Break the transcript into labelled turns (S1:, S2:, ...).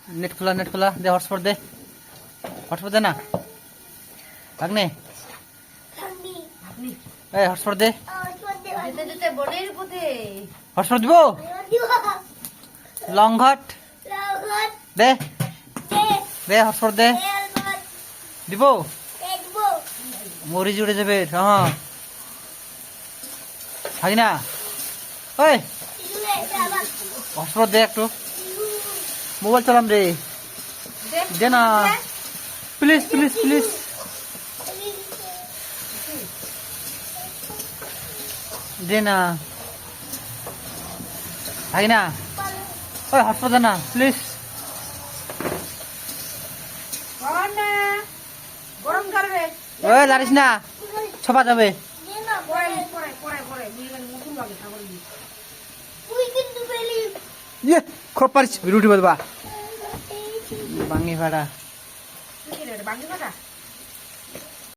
S1: net खुला दे hotspot दे ना भागने ए हॉटस्पॉट दे हॉटस्पॉट दिबो लॉन्ग हट दे दे हॉटस्पॉट दे दिबो मरी जुड़े जाबे हां भागिना ओए हॉटस्पॉट दे एकटू मोबाइल चलाम रे दे ना प्लीज प्लीज प्लीज दे ना भागिना ओए हॉटस्पॉट दे ना प्लीज
S2: গরম করবে
S1: ওই দাঁড়িস না ছপা যাবে ইয়ে খুব পারিস রুটি বলবা বাঙ্গি ভাড়া
S2: বাংলা